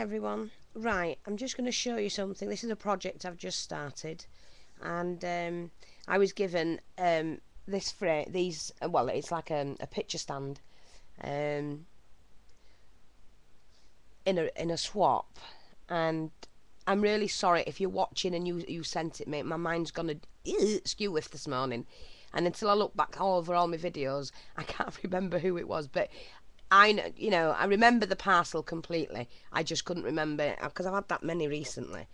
everyone. Right, I'm just going to show you something. This is a project I've just started, and I was given well, it's like a picture stand in a swap, and I'm really sorry if you're watching and you sent it, mate. My mind's gonna skew with this morning, and until I look back over all my videos, I can't remember who it was, but I remember the parcel completely. I just couldn't remember because I've had that many recently.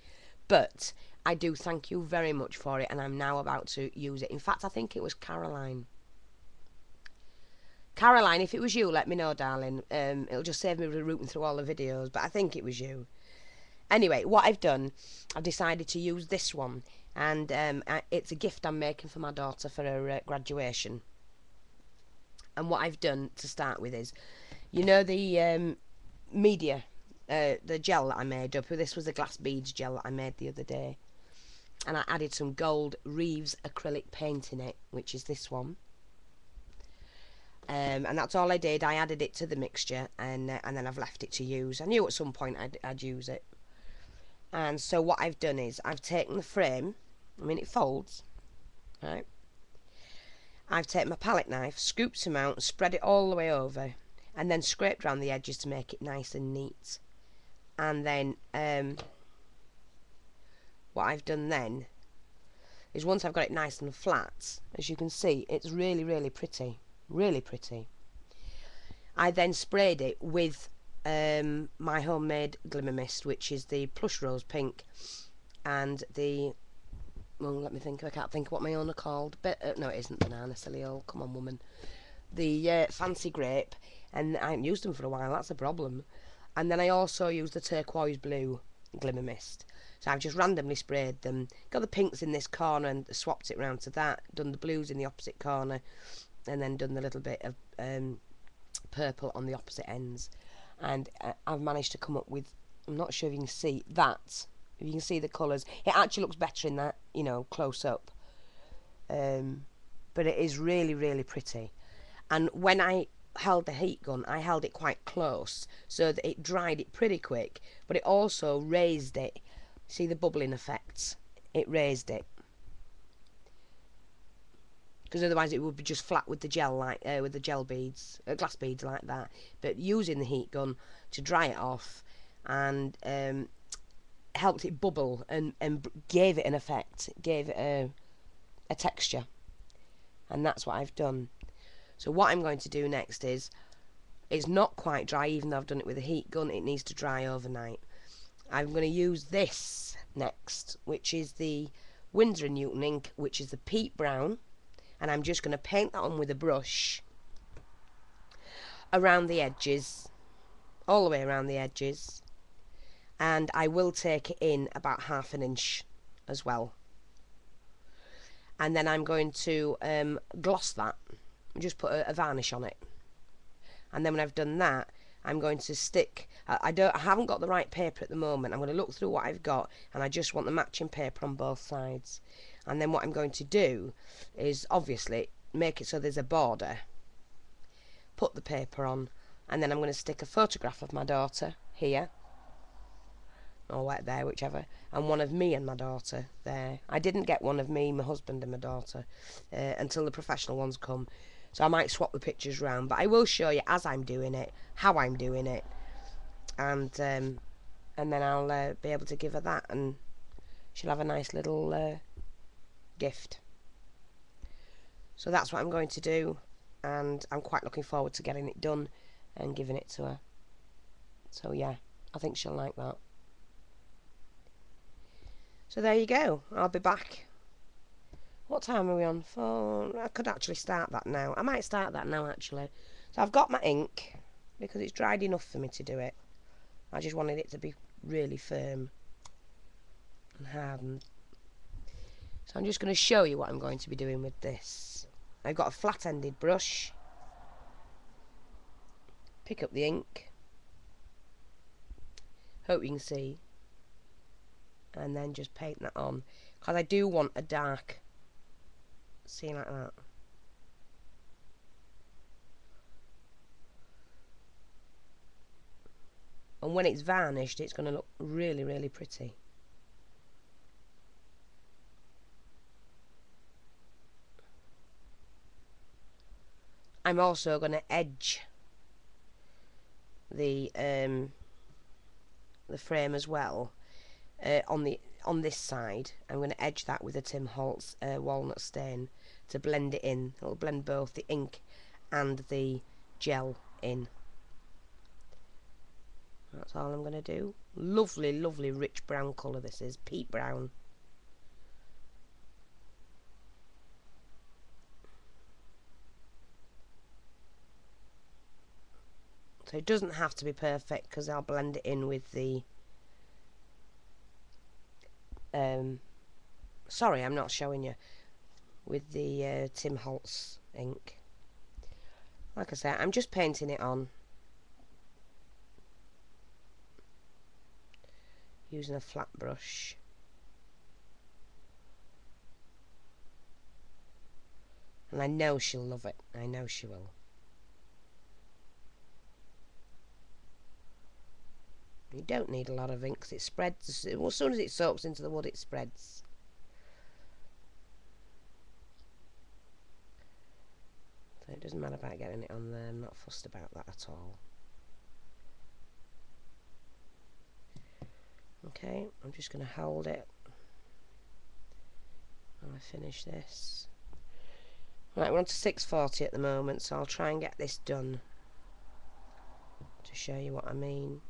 But I do thank you very much for it, and I'm now about to use it. In fact, I think it was Caroline. Caroline, if it was you, let me know, darling. It'll just save me rooting through all the videos, but I think it was you. Anyway, what I've done, I've decided to use this one, and it's a gift I'm making for my daughter for her graduation. And what I've done to start with is, you know the media, the gel that I made up. This was the glass beads gel that I made the other day, and I added some gold Reeves acrylic paint in it, which is this one. And that's all I did. I added it to the mixture, and then I've left it to use. I knew at some point I'd use it. And so what I've done is I've taken the frame. I mean, it folds, right? I've taken my palette knife, scooped some out, spread it all the way over, and then scraped around the edges to make it nice and neat. And then what I've done then is, once I've got it nice and flat, as you can see, it's really, really pretty. Really pretty. I then sprayed it with my homemade glimmer mist, which is the plush rose pink and the, well, let me think, I can't think of what my own are called, but no, it isn't banana, silly old, come on woman, the fancy grape, and I haven't used them for a while, that's a problem. And then I also used the turquoise blue glimmer mist, so I've just randomly sprayed them, got the pinks in this corner and swapped it round to that, done the blues in the opposite corner, and then done the little bit of purple on the opposite ends. And I've managed to come up with, I'm not sure if you can see that, if you can see the colours. It actually looks better in that, you know, close up. But it is really, really pretty. And when I held the heat gun, I held it quite close so that it dried it pretty quick, but it also raised it. See the bubbling effects? It raised it. Because otherwise it would be just flat with the gel, like with the gel beads, glass beads like that. But using the heat gun to dry it off, and helped it bubble and gave it an effect, gave it a texture, and that's what I've done. So what I'm going to do next is, it's not quite dry, even though I've done it with a heat gun. It needs to dry overnight. I'm going to use this next, which is the Winsor & Newton ink, which is the peat brown. And I'm just going to paint that on with a brush around the edges, all the way around the edges, and I will take it in about 1/2 inch as well. And then I'm going to gloss that, just put a varnish on it. And then when I've done that, I'm going to stick, I haven't got the right paper at the moment. I'm going to look through what I've got, and I just want the matching paper on both sides. And then what I'm going to do is, obviously, make it so there's a border, put the paper on, and then I'm going to stick a photograph of my daughter here, or there, whichever, and one of me and my daughter there. I didn't get one of me, my husband and my daughter until the professional ones come, so I might swap the pictures round, but I will show you as I'm doing it, how I'm doing it, and then I'll be able to give her that, and she'll have a nice little gift. So that's what I'm going to do, and I'm quite looking forward to getting it done and giving it to her. So yeah, I think she'll like that. So there you go, I'll be back. What time are we on? I could actually start that now. I might start that now actually. So I've got my ink, because it's dried enough for me to do it. I just wanted it to be really firm and hardened. So I'm just going to show you what I'm going to be doing with this. I've got a flat-ended brush. Pick up the ink. Hope you can see. And then just paint that on. Because I do want a dark, see, like that. and when it's varnished it's going to look really, really pretty. I'm also going to edge the frame as well. On this side, I'm going to edge that with a Tim Holtz walnut stain to blend it in. It'll blend both the ink and the gel in. That's all I'm going to do. Lovely, lovely rich brown colour this is, peat brown. So it doesn't have to be perfect because I'll blend it in with the sorry, I'm not showing you, with the Tim Holtz ink. Like I said, I'm just painting it on using a flat brush. And I know she'll love it. I know she will. You don't need a lot of ink because it spreads. As soon as it soaks into the wood, it spreads. So it doesn't matter about getting it on there. I'm not fussed about that at all. Okay, I'm just going to hold it while I finish this. Right, we're on to 640 at the moment, so I'll try and get this done to show you what I mean.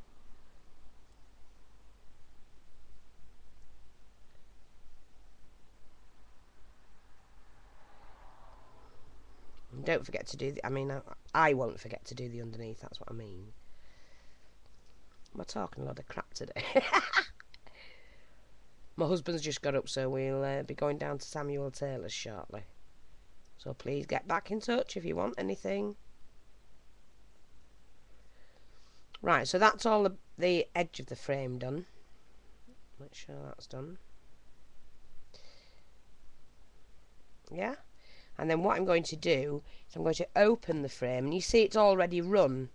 And don't forget to do the, I won't forget to do the underneath, that's what I mean. Am I talking a lot of crap today? My husband's just got up, so we'll be going down to Samuel Taylor's shortly. So please get back in touch if you want anything. Right, so that's all the edge of the frame done. Make sure that's done. Yeah? And then what I'm going to do is I'm going to open the frame, and you see it's already run.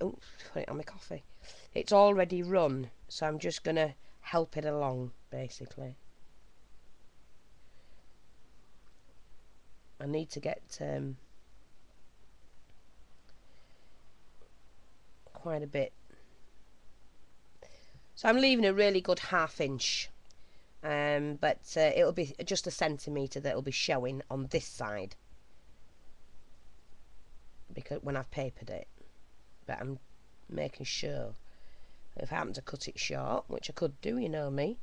Oh, put it on my coffee. It's already run, so I'm just going to help it along, basically. I need to get quite a bit. So I'm leaving a really good 1/2 inch. But it'll be just a centimetre that'll be showing on this side, because when I've papered it. But I'm making sure if I happen to cut it short, which I could do, you know me,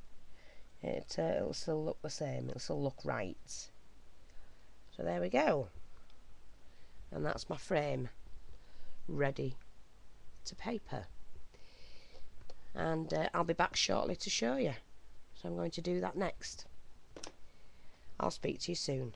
it'll still look the same, it'll still look right. So there we go, and that's my frame ready to paper, and I'll be back shortly to show you. So I'm going to do that next. I'll speak to you soon.